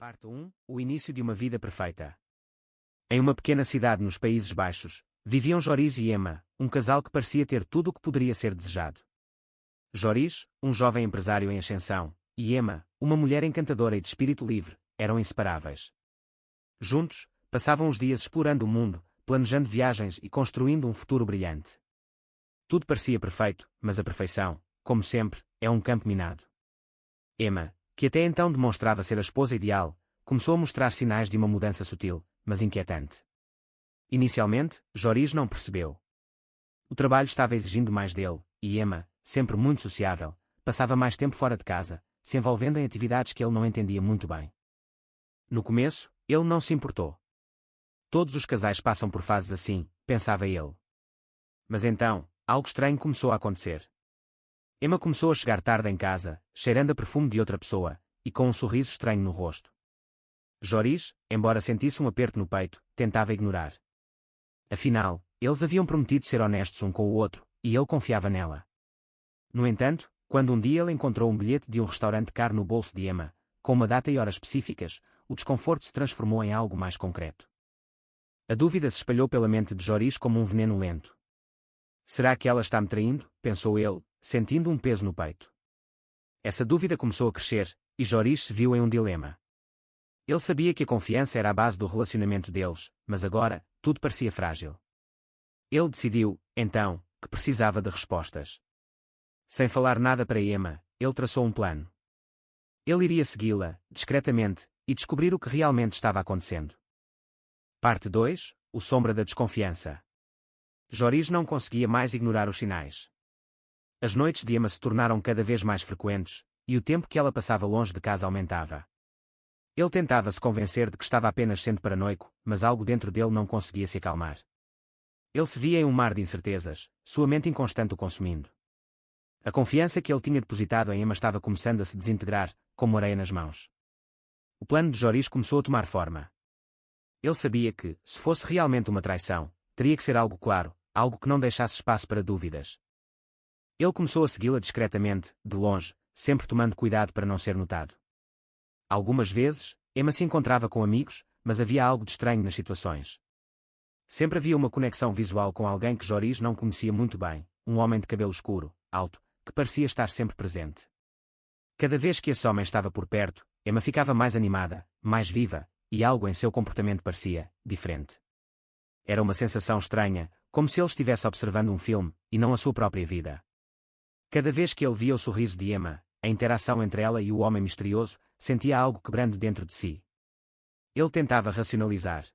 Parte 1. O início de uma vida perfeita. Em uma pequena cidade nos Países Baixos, viviam Joris e Emma, um casal que parecia ter tudo o que poderia ser desejado. Joris, um jovem empresário em ascensão, e Emma, uma mulher encantadora e de espírito livre, eram inseparáveis. Juntos, passavam os dias explorando o mundo, planejando viagens e construindo um futuro brilhante. Tudo parecia perfeito, mas a perfeição, como sempre, é um campo minado. Emma, que até então demonstrava ser a esposa ideal, começou a mostrar sinais de uma mudança sutil, mas inquietante. Inicialmente, Joris não percebeu. O trabalho estava exigindo mais dele, e Emma, sempre muito sociável, passava mais tempo fora de casa, se envolvendo em atividades que ele não entendia muito bem. No começo, ele não se importou. Todos os casais passam por fases assim, pensava ele. Mas então, algo estranho começou a acontecer. Emma começou a chegar tarde em casa, cheirando a perfume de outra pessoa, e com um sorriso estranho no rosto. Joris, embora sentisse um aperto no peito, tentava ignorar. Afinal, eles haviam prometido ser honestos um com o outro, e ele confiava nela. No entanto, quando um dia ele encontrou um bilhete de um restaurante caro no bolso de Emma, com uma data e hora específicas, o desconforto se transformou em algo mais concreto. A dúvida se espalhou pela mente de Joris como um veneno lento. Será que ela está me traindo? Pensou ele, sentindo um peso no peito. Essa dúvida começou a crescer, e Joris se viu em um dilema. Ele sabia que a confiança era a base do relacionamento deles, mas agora, tudo parecia frágil. Ele decidiu, então, que precisava de respostas. Sem falar nada para Emma, ele traçou um plano. Ele iria segui-la, discretamente, e descobrir o que realmente estava acontecendo. Parte 2. O sombra da desconfiança. Joris não conseguia mais ignorar os sinais. As noites de Emma se tornaram cada vez mais frequentes, e o tempo que ela passava longe de casa aumentava. Ele tentava se convencer de que estava apenas sendo paranoico, mas algo dentro dele não conseguia se acalmar. Ele se via em um mar de incertezas, sua mente inconstante o consumindo. A confiança que ele tinha depositado em Emma estava começando a se desintegrar, como areia nas mãos. O plano de Joris começou a tomar forma. Ele sabia que, se fosse realmente uma traição, teria que ser algo claro, algo que não deixasse espaço para dúvidas. Ele começou a segui-la discretamente, de longe, sempre tomando cuidado para não ser notado. Algumas vezes, Emma se encontrava com amigos, mas havia algo de estranho nas situações. Sempre havia uma conexão visual com alguém que Joris não conhecia muito bem, um homem de cabelo escuro, alto, que parecia estar sempre presente. Cada vez que esse homem estava por perto, Emma ficava mais animada, mais viva, e algo em seu comportamento parecia diferente. Era uma sensação estranha, como se ele estivesse observando um filme, e não a sua própria vida. Cada vez que ele via o sorriso de Emma, a interação entre ela e o homem misterioso, sentia algo quebrando dentro de si. Ele tentava racionalizar.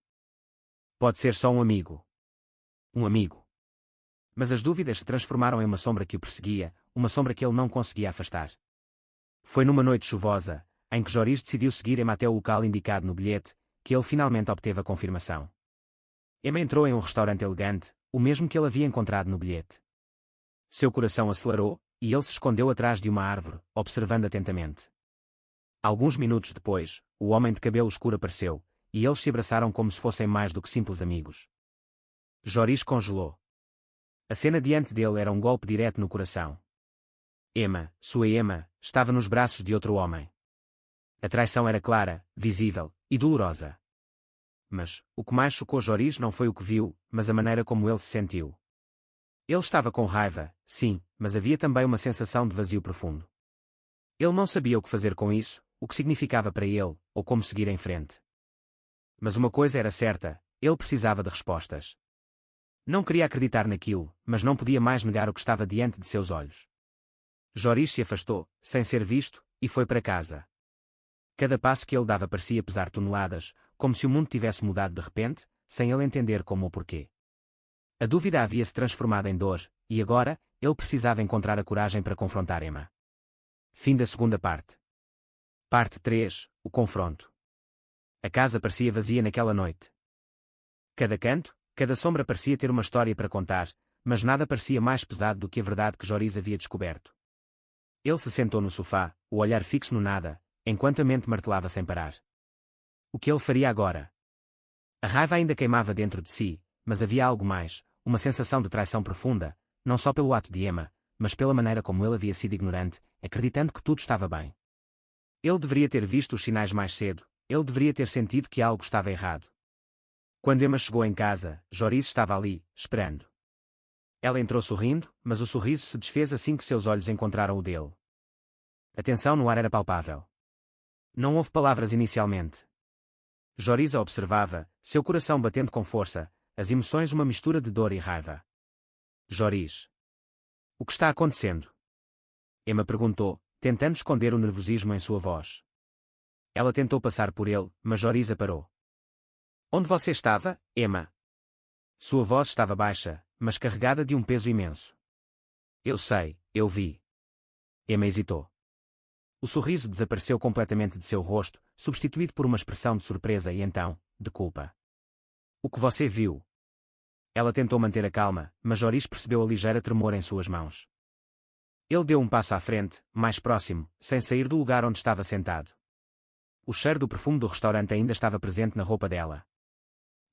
Pode ser só um amigo. Um amigo. Mas as dúvidas se transformaram em uma sombra que o perseguia, uma sombra que ele não conseguia afastar. Foi numa noite chuvosa, em que Joris decidiu seguir Emma até o local indicado no bilhete, que ele finalmente obteve a confirmação. Emma entrou em um restaurante elegante, o mesmo que ele havia encontrado no bilhete. Seu coração acelerou, e ele se escondeu atrás de uma árvore, observando atentamente. Alguns minutos depois, o homem de cabelo escuro apareceu, e eles se abraçaram como se fossem mais do que simples amigos. Joris congelou. A cena diante dele era um golpe direto no coração. Emma, sua Emma, estava nos braços de outro homem. A traição era clara, visível, e dolorosa. Mas, o que mais chocou Joris não foi o que viu, mas a maneira como ele se sentiu. Ele estava com raiva, sim, mas havia também uma sensação de vazio profundo. Ele não sabia o que fazer com isso, o que significava para ele, ou como seguir em frente. Mas uma coisa era certa, ele precisava de respostas. Não queria acreditar naquilo, mas não podia mais negar o que estava diante de seus olhos. Joris se afastou, sem ser visto, e foi para casa. Cada passo que ele dava parecia pesar toneladas, como se o mundo tivesse mudado de repente, sem ele entender como ou porquê. A dúvida havia se transformado em dor, e agora, ele precisava encontrar a coragem para confrontar Emma. Fim da segunda parte. Parte 3. O confronto. A casa parecia vazia naquela noite. Cada canto, cada sombra parecia ter uma história para contar, mas nada parecia mais pesado do que a verdade que Joris havia descoberto. Ele se sentou no sofá, o olhar fixo no nada, enquanto a mente martelava sem parar. O que ele faria agora? A raiva ainda queimava dentro de si, mas havia algo mais, uma sensação de traição profunda, não só pelo ato de Emma, mas pela maneira como ele havia sido ignorante, acreditando que tudo estava bem. Ele deveria ter visto os sinais mais cedo, ele deveria ter sentido que algo estava errado. Quando Emma chegou em casa, Joris estava ali, esperando. Ela entrou sorrindo, mas o sorriso se desfez assim que seus olhos encontraram o dele. A tensão no ar era palpável. Não houve palavras inicialmente. Joris a observava, seu coração batendo com força, as emoções uma mistura de dor e raiva. Joris. O que está acontecendo? Emma perguntou, tentando esconder o nervosismo em sua voz. Ela tentou passar por ele, mas Joris a parou. Onde você estava, Emma? Sua voz estava baixa, mas carregada de um peso imenso. Eu sei, eu vi. Emma hesitou. O sorriso desapareceu completamente de seu rosto, substituído por uma expressão de surpresa e então, de culpa. O que você viu? Ela tentou manter a calma, mas Joris percebeu a ligeira tremor em suas mãos. Ele deu um passo à frente, mais próximo, sem sair do lugar onde estava sentado. O cheiro do perfume do restaurante ainda estava presente na roupa dela.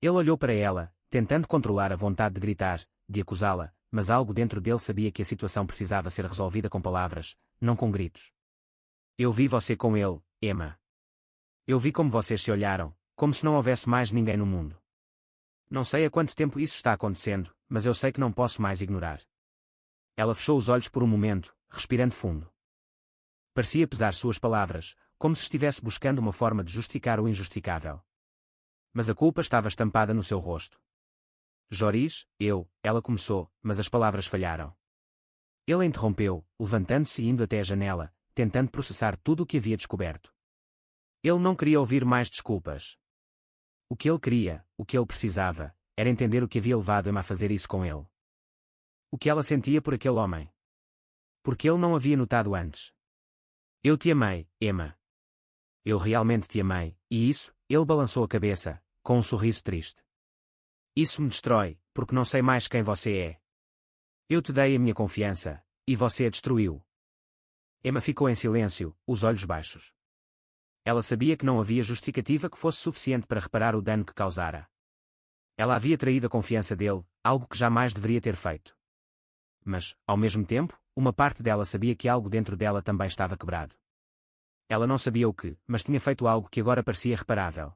Ele olhou para ela, tentando controlar a vontade de gritar, de acusá-la, mas algo dentro dele sabia que a situação precisava ser resolvida com palavras, não com gritos. Eu vi você com ele, Emma. Eu vi como vocês se olharam, como se não houvesse mais ninguém no mundo. Não sei há quanto tempo isso está acontecendo, mas eu sei que não posso mais ignorar. Ela fechou os olhos por um momento, respirando fundo. Parecia pesar suas palavras, como se estivesse buscando uma forma de justificar o injustificável. Mas a culpa estava estampada no seu rosto. Joris, ela começou, mas as palavras falharam. Ele a interrompeu, levantando-se e indo até a janela, tentando processar tudo o que havia descoberto. Ele não queria ouvir mais desculpas. O que ele queria, o que ele precisava, era entender o que havia levado Emma a fazer isso com ele. O que ela sentia por aquele homem. Porque ele não havia notado antes. Eu te amei, Emma. Eu realmente te amei, e isso, ele balançou a cabeça, com um sorriso triste. Isso me destrói, porque não sei mais quem você é. Eu te dei a minha confiança, e você a destruiu. Emma ficou em silêncio, os olhos baixos. Ela sabia que não havia justificativa que fosse suficiente para reparar o dano que causara. Ela havia traído a confiança dele, algo que jamais deveria ter feito. Mas, ao mesmo tempo, uma parte dela sabia que algo dentro dela também estava quebrado. Ela não sabia o que, mas tinha feito algo que agora parecia reparável.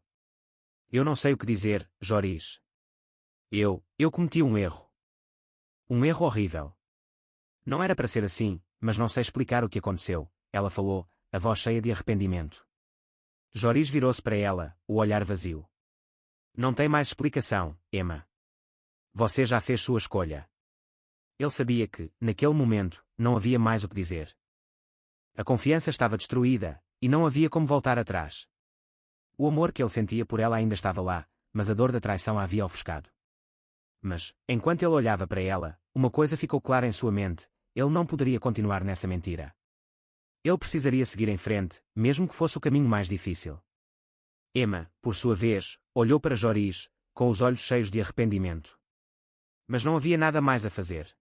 Eu não sei o que dizer, Joris. Eu cometi um erro. Um erro horrível. Não era para ser assim, mas não sei explicar o que aconteceu, ela falou, a voz cheia de arrependimento. Joris virou-se para ela, o olhar vazio. Não tem mais explicação, Emma. Você já fez sua escolha. Ele sabia que, naquele momento, não havia mais o que dizer. A confiança estava destruída, e não havia como voltar atrás. O amor que ele sentia por ela ainda estava lá, mas a dor da traição a havia ofuscado. Mas, enquanto ele olhava para ela, uma coisa ficou clara em sua mente: ele não poderia continuar nessa mentira. Ele precisaria seguir em frente, mesmo que fosse o caminho mais difícil. Emma, por sua vez, olhou para Joris, com os olhos cheios de arrependimento. Mas não havia nada mais a fazer.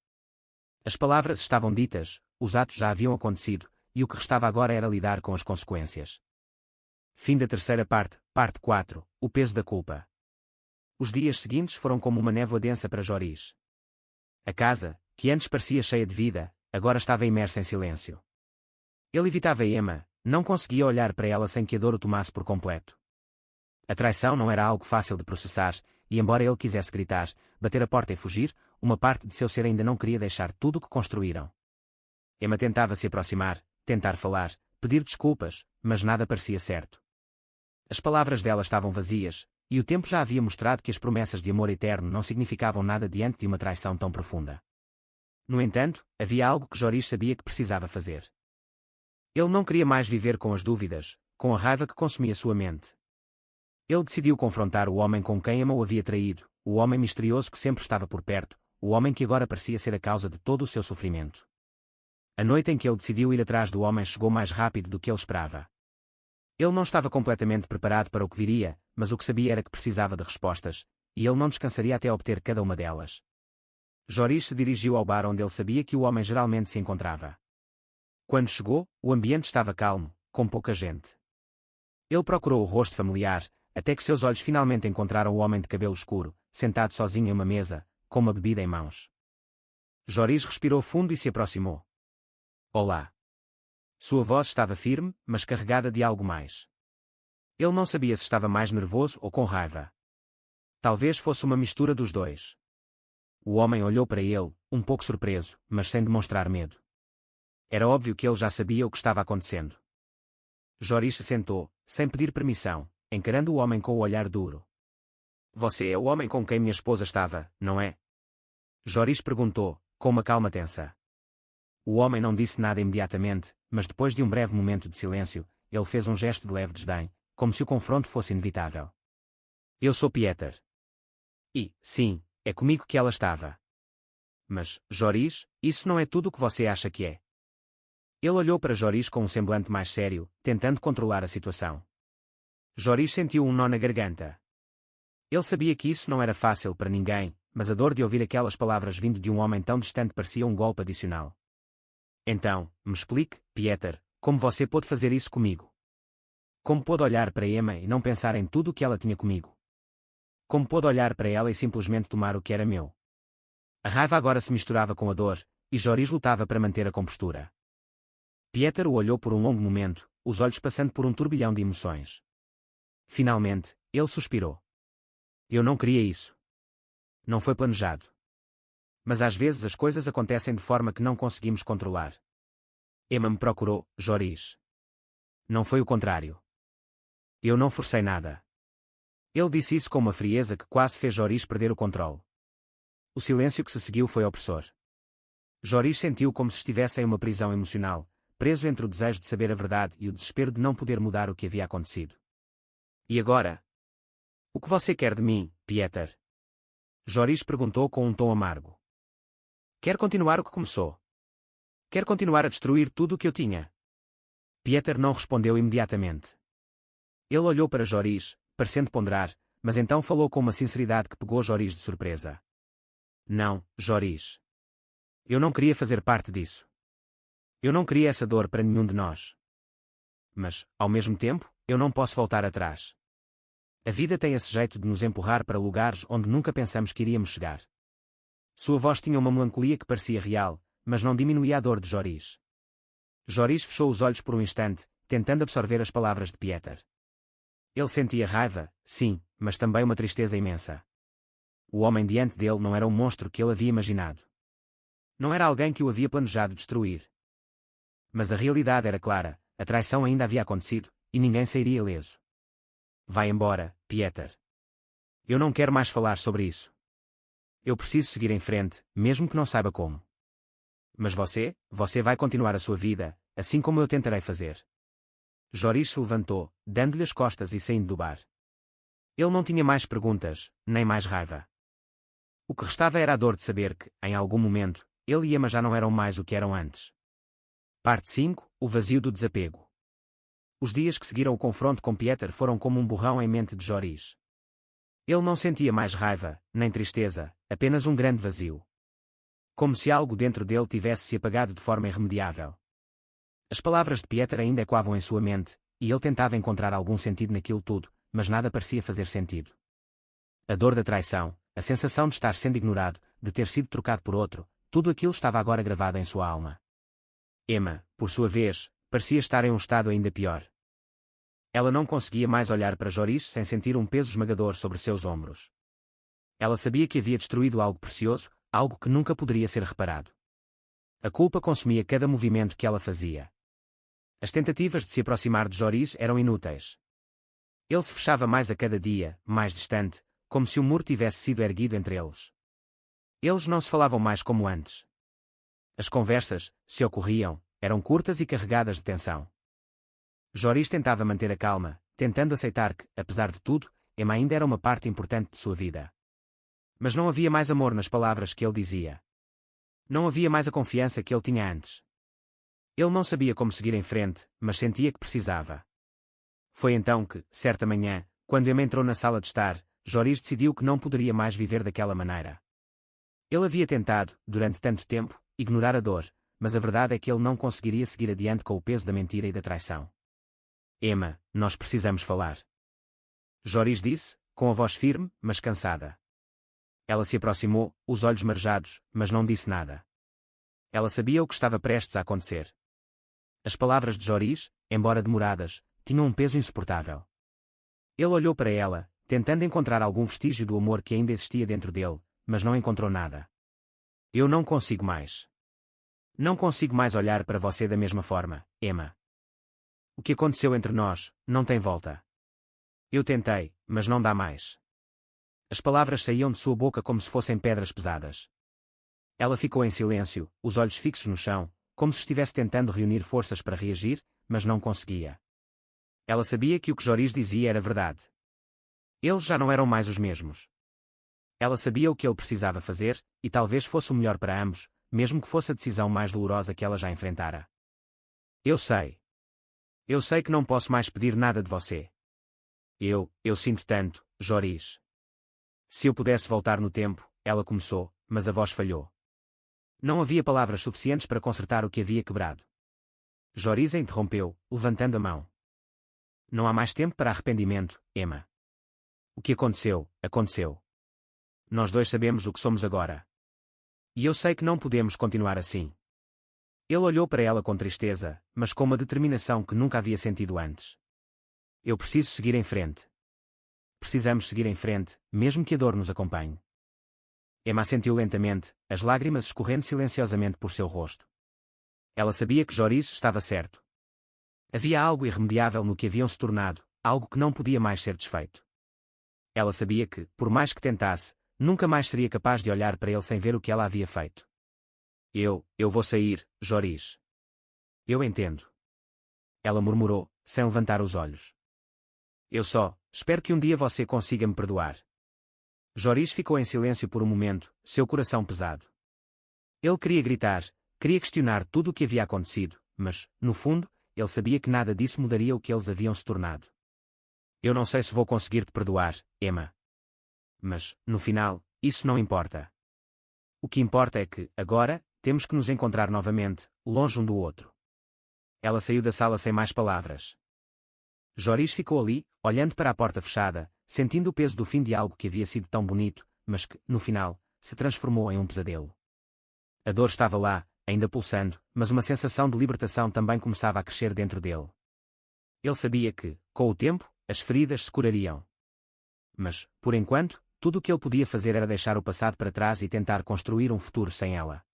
As palavras estavam ditas, os atos já haviam acontecido, e o que restava agora era lidar com as consequências. Fim da terceira parte, parte 4, o peso da culpa. Os dias seguintes foram como uma névoa densa para Joris. A casa, que antes parecia cheia de vida, agora estava imersa em silêncio. Ele evitava Emma, não conseguia olhar para ela sem que a dor o tomasse por completo. A traição não era algo fácil de processar, e embora ele quisesse gritar, bater a porta e fugir, uma parte de seu ser ainda não queria deixar tudo o que construíram. Emma tentava se aproximar, tentar falar, pedir desculpas, mas nada parecia certo. As palavras dela estavam vazias, e o tempo já havia mostrado que as promessas de amor eterno não significavam nada diante de uma traição tão profunda. No entanto, havia algo que Joris sabia que precisava fazer. Ele não queria mais viver com as dúvidas, com a raiva que consumia sua mente. Ele decidiu confrontar o homem com quem Emma o havia traído, o homem misterioso que sempre estava por perto, o homem que agora parecia ser a causa de todo o seu sofrimento. A noite em que ele decidiu ir atrás do homem chegou mais rápido do que ele esperava. Ele não estava completamente preparado para o que viria, mas o que sabia era que precisava de respostas, e ele não descansaria até obter cada uma delas. Joris se dirigiu ao bar onde ele sabia que o homem geralmente se encontrava. Quando chegou, o ambiente estava calmo, com pouca gente. Ele procurou o rosto familiar, até que seus olhos finalmente encontraram o homem de cabelo escuro, sentado sozinho em uma mesa, com uma bebida em mãos. Joris respirou fundo e se aproximou. Olá. Sua voz estava firme, mas carregada de algo mais. Ele não sabia se estava mais nervoso ou com raiva. Talvez fosse uma mistura dos dois. O homem olhou para ele, um pouco surpreso, mas sem demonstrar medo. Era óbvio que ele já sabia o que estava acontecendo. Joris se sentou, sem pedir permissão, encarando o homem com o olhar duro. Você é o homem com quem minha esposa estava, não é? Joris perguntou, com uma calma tensa. O homem não disse nada imediatamente, mas depois de um breve momento de silêncio, ele fez um gesto de leve desdém, como se o confronto fosse inevitável. Eu sou Pieter. E, sim, é comigo que ela estava. Mas, Joris, isso não é tudo o que você acha que é. Ele olhou para Joris com um semblante mais sério, tentando controlar a situação. Joris sentiu um nó na garganta. Ele sabia que isso não era fácil para ninguém, mas a dor de ouvir aquelas palavras vindo de um homem tão distante parecia um golpe adicional. Então, me explique, Pieter, como você pôde fazer isso comigo? Como pôde olhar para Emma e não pensar em tudo o que ela tinha comigo? Como pôde olhar para ela e simplesmente tomar o que era meu? A raiva agora se misturava com a dor, e Joris lutava para manter a compostura. Pieter o olhou por um longo momento, os olhos passando por um turbilhão de emoções. Finalmente, ele suspirou. Eu não queria isso. Não foi planejado. Mas às vezes as coisas acontecem de forma que não conseguimos controlar. Emma me procurou, Joris. Não foi o contrário. Eu não forcei nada. Ele disse isso com uma frieza que quase fez Joris perder o controle. O silêncio que se seguiu foi opressor. Joris sentiu como se estivesse em uma prisão emocional, preso entre o desejo de saber a verdade e o desespero de não poder mudar o que havia acontecido. E agora? O que você quer de mim, Pieter? Joris perguntou com um tom amargo. Quer continuar o que começou? Quer continuar a destruir tudo o que eu tinha? Pieter não respondeu imediatamente. Ele olhou para Joris, parecendo ponderar, mas então falou com uma sinceridade que pegou Joris de surpresa. Não, Joris. Eu não queria fazer parte disso. Eu não queria essa dor para nenhum de nós. Mas, ao mesmo tempo, eu não posso voltar atrás. A vida tem esse jeito de nos empurrar para lugares onde nunca pensamos que iríamos chegar. Sua voz tinha uma melancolia que parecia real, mas não diminuía a dor de Joris. Joris fechou os olhos por um instante, tentando absorver as palavras de Pieter. Ele sentia raiva, sim, mas também uma tristeza imensa. O homem diante dele não era um monstro que ele havia imaginado. Não era alguém que o havia planejado destruir. Mas a realidade era clara, a traição ainda havia acontecido, e ninguém sairia ileso. Vai embora, Pieter. Eu não quero mais falar sobre isso. Eu preciso seguir em frente, mesmo que não saiba como. Mas você vai continuar a sua vida, assim como eu tentarei fazer. Joris se levantou, dando-lhe as costas e saindo do bar. Ele não tinha mais perguntas, nem mais raiva. O que restava era a dor de saber que, em algum momento, ele e Emma já não eram mais o que eram antes. Parte 5, o vazio do desapego. Os dias que seguiram o confronto com Pieter foram como um borrão em mente de Joris. Ele não sentia mais raiva, nem tristeza, apenas um grande vazio. Como se algo dentro dele tivesse se apagado de forma irremediável. As palavras de Pieter ainda ecoavam em sua mente, e ele tentava encontrar algum sentido naquilo tudo, mas nada parecia fazer sentido. A dor da traição, a sensação de estar sendo ignorado, de ter sido trocado por outro, tudo aquilo estava agora gravado em sua alma. Emma, por sua vez, parecia estar em um estado ainda pior. Ela não conseguia mais olhar para Joris sem sentir um peso esmagador sobre seus ombros. Ela sabia que havia destruído algo precioso, algo que nunca poderia ser reparado. A culpa consumia cada movimento que ela fazia. As tentativas de se aproximar de Joris eram inúteis. Ele se fechava mais a cada dia, mais distante, como se um muro tivesse sido erguido entre eles. Eles não se falavam mais como antes. As conversas, se ocorriam, eram curtas e carregadas de tensão. Joris tentava manter a calma, tentando aceitar que, apesar de tudo, Emma ainda era uma parte importante de sua vida. Mas não havia mais amor nas palavras que ele dizia. Não havia mais a confiança que ele tinha antes. Ele não sabia como seguir em frente, mas sentia que precisava. Foi então que, certa manhã, quando Emma entrou na sala de estar, Joris decidiu que não poderia mais viver daquela maneira. Ele havia tentado, durante tanto tempo, ignorar a dor, mas a verdade é que ele não conseguiria seguir adiante com o peso da mentira e da traição. Emma, nós precisamos falar. Joris disse, com a voz firme, mas cansada. Ela se aproximou, os olhos marejados, mas não disse nada. Ela sabia o que estava prestes a acontecer. As palavras de Joris, embora demoradas, tinham um peso insuportável. Ele olhou para ela, tentando encontrar algum vestígio do amor que ainda existia dentro dele, mas não encontrou nada. Eu não consigo mais. Não consigo mais olhar para você da mesma forma, Emma. O que aconteceu entre nós não tem volta. Eu tentei, mas não dá mais. As palavras saíam de sua boca como se fossem pedras pesadas. Ela ficou em silêncio, os olhos fixos no chão, como se estivesse tentando reunir forças para reagir, mas não conseguia. Ela sabia que o que Joris dizia era verdade. Eles já não eram mais os mesmos. Ela sabia o que ele precisava fazer, e talvez fosse o melhor para ambos, mesmo que fosse a decisão mais dolorosa que ela já enfrentara. Eu sei. Eu sei que não posso mais pedir nada de você. Eu sinto tanto, Joris. Se eu pudesse voltar no tempo, ela começou, mas a voz falhou. Não havia palavras suficientes para consertar o que havia quebrado. Joris a interrompeu, levantando a mão. Não há mais tempo para arrependimento, Emma. O que aconteceu, aconteceu. Nós dois sabemos o que somos agora. E eu sei que não podemos continuar assim. Ele olhou para ela com tristeza, mas com uma determinação que nunca havia sentido antes. Eu preciso seguir em frente. Precisamos seguir em frente, mesmo que a dor nos acompanhe. Emma assentiu lentamente, as lágrimas escorrendo silenciosamente por seu rosto. Ela sabia que Joris estava certo. Havia algo irremediável no que haviam se tornado, algo que não podia mais ser desfeito. Ela sabia que, por mais que tentasse, nunca mais seria capaz de olhar para ele sem ver o que ela havia feito. Eu vou sair, Joris. Eu entendo. Ela murmurou, sem levantar os olhos. Eu só espero que um dia você consiga me perdoar. Joris ficou em silêncio por um momento, seu coração pesado. Ele queria gritar, queria questionar tudo o que havia acontecido, mas, no fundo, ele sabia que nada disso mudaria o que eles haviam se tornado. Eu não sei se vou conseguir te perdoar, Emma. Mas, no final, isso não importa. O que importa é que, agora, temos que nos encontrar novamente, longe um do outro. Ela saiu da sala sem mais palavras. Joris ficou ali, olhando para a porta fechada, sentindo o peso do fim de algo que havia sido tão bonito, mas que, no final, se transformou em um pesadelo. A dor estava lá, ainda pulsando, mas uma sensação de libertação também começava a crescer dentro dele. Ele sabia que, com o tempo, as feridas se curariam. Mas, por enquanto, tudo o que ele podia fazer era deixar o passado para trás e tentar construir um futuro sem ela.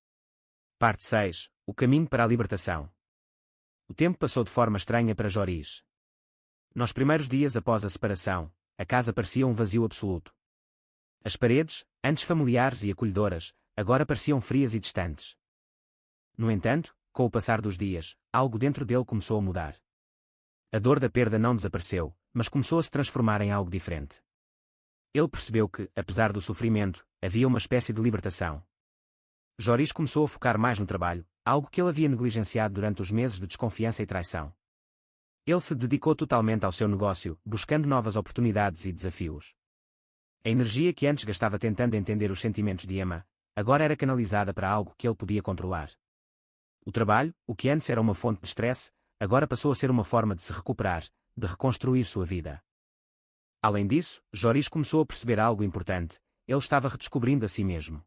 Parte 6. O caminho para a libertação. O tempo passou de forma estranha para Joris. Nos primeiros dias após a separação, a casa parecia um vazio absoluto. As paredes, antes familiares e acolhedoras, agora pareciam frias e distantes. No entanto, com o passar dos dias, algo dentro dele começou a mudar. A dor da perda não desapareceu, mas começou a se transformar em algo diferente. Ele percebeu que, apesar do sofrimento, havia uma espécie de libertação. Joris começou a focar mais no trabalho, algo que ele havia negligenciado durante os meses de desconfiança e traição. Ele se dedicou totalmente ao seu negócio, buscando novas oportunidades e desafios. A energia que antes gastava tentando entender os sentimentos de Emma, agora era canalizada para algo que ele podia controlar. O trabalho, o que antes era uma fonte de estresse, agora passou a ser uma forma de se recuperar, de reconstruir sua vida. Além disso, Joris começou a perceber algo importante, ele estava redescobrindo a si mesmo.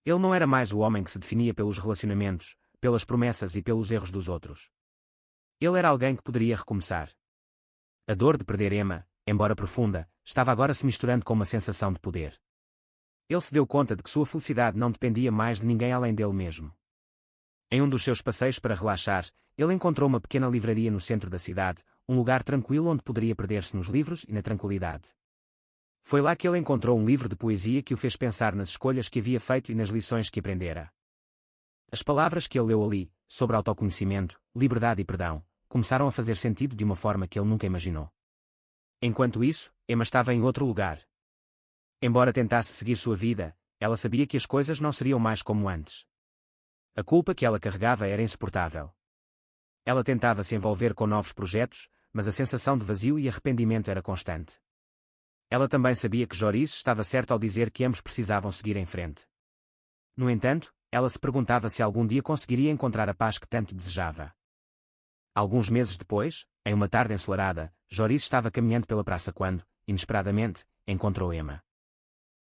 Ele não era mais o homem que se definia pelos relacionamentos, pelas promessas e pelos erros dos outros. Ele era alguém que poderia recomeçar. A dor de perder Emma, embora profunda, estava agora se misturando com uma sensação de poder. Ele se deu conta de que sua felicidade não dependia mais de ninguém além dele mesmo. Em um dos seus passeios para relaxar, ele encontrou uma pequena livraria no centro da cidade, um lugar tranquilo onde poderia perder-se nos livros e na tranquilidade. Foi lá que ele encontrou um livro de poesia que o fez pensar nas escolhas que havia feito e nas lições que aprendera. As palavras que ele leu ali, sobre autoconhecimento, liberdade e perdão, começaram a fazer sentido de uma forma que ele nunca imaginou. Enquanto isso, Emma estava em outro lugar. Embora tentasse seguir sua vida, ela sabia que as coisas não seriam mais como antes. A culpa que ela carregava era insuportável. Ela tentava se envolver com novos projetos, mas a sensação de vazio e arrependimento era constante. Ela também sabia que Joris estava certo ao dizer que ambos precisavam seguir em frente. No entanto, ela se perguntava se algum dia conseguiria encontrar a paz que tanto desejava. Alguns meses depois, em uma tarde ensolarada, Joris estava caminhando pela praça quando, inesperadamente, encontrou Emma.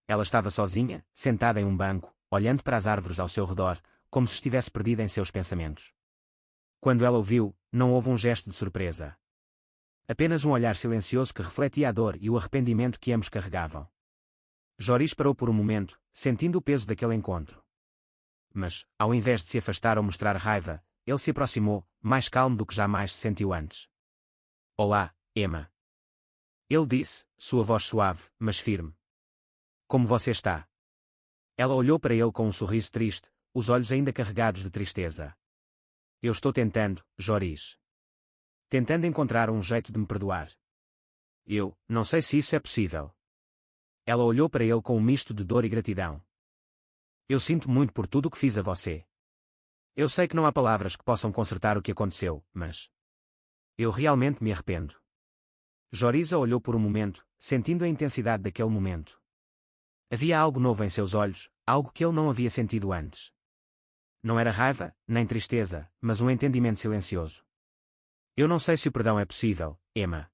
Ela estava sozinha, sentada em um banco, olhando para as árvores ao seu redor, como se estivesse perdida em seus pensamentos. Quando ela o viu, não houve um gesto de surpresa. apenas um olhar silencioso que refletia a dor e o arrependimento que ambos carregavam. Joris parou por um momento, sentindo o peso daquele encontro. Mas, ao invés de se afastar ou mostrar raiva, ele se aproximou, mais calmo do que jamais se sentiu antes. Olá, Emma. Ele disse, sua voz suave, mas firme. Como você está? Ela olhou para ele com um sorriso triste, os olhos ainda carregados de tristeza. Eu estou tentando, Joris. Tentando encontrar um jeito de me perdoar. Eu não sei se isso é possível. Ela olhou para ele com um misto de dor e gratidão. Eu sinto muito por tudo o que fiz a você. Eu sei que não há palavras que possam consertar o que aconteceu, mas... eu realmente me arrependo. Joris a olhou por um momento, sentindo a intensidade daquele momento. Havia algo novo em seus olhos, algo que ele não havia sentido antes. Não era raiva, nem tristeza, mas um entendimento silencioso. Eu não sei se o perdão é possível, Emma.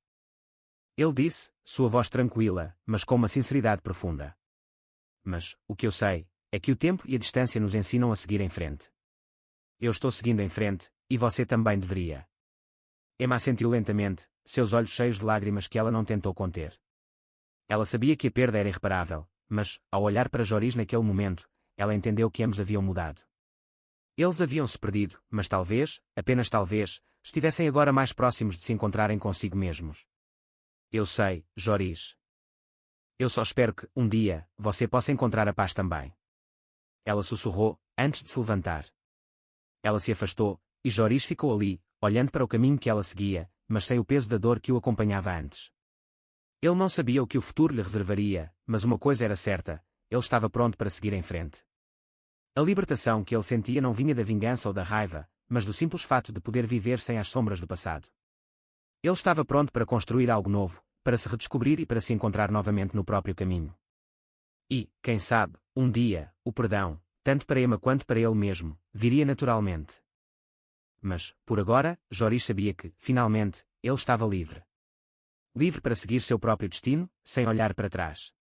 Ele disse, sua voz tranquila, mas com uma sinceridade profunda. Mas, o que eu sei, é que o tempo e a distância nos ensinam a seguir em frente. Eu estou seguindo em frente, e você também deveria. Emma assentiu lentamente, seus olhos cheios de lágrimas que ela não tentou conter. Ela sabia que a perda era irreparável, mas, ao olhar para Joris naquele momento, ela entendeu que ambos haviam mudado. Eles haviam-se perdido, mas talvez, apenas talvez, estivessem agora mais próximos de se encontrarem consigo mesmos. Eu sei, Joris. Eu só espero que, um dia, você possa encontrar a paz também. Ela sussurrou, antes de se levantar. Ela se afastou, e Joris ficou ali, olhando para o caminho que ela seguia, mas sem o peso da dor que o acompanhava antes. Ele não sabia o que o futuro lhe reservaria, mas uma coisa era certa, ele estava pronto para seguir em frente. A libertação que ele sentia não vinha da vingança ou da raiva, mas do simples fato de poder viver sem as sombras do passado. Ele estava pronto para construir algo novo, para se redescobrir e para se encontrar novamente no próprio caminho. E, quem sabe, um dia, o perdão, tanto para Emma quanto para ele mesmo, viria naturalmente. Mas, por agora, Joris sabia que, finalmente, ele estava livre. Livre para seguir seu próprio destino, sem olhar para trás.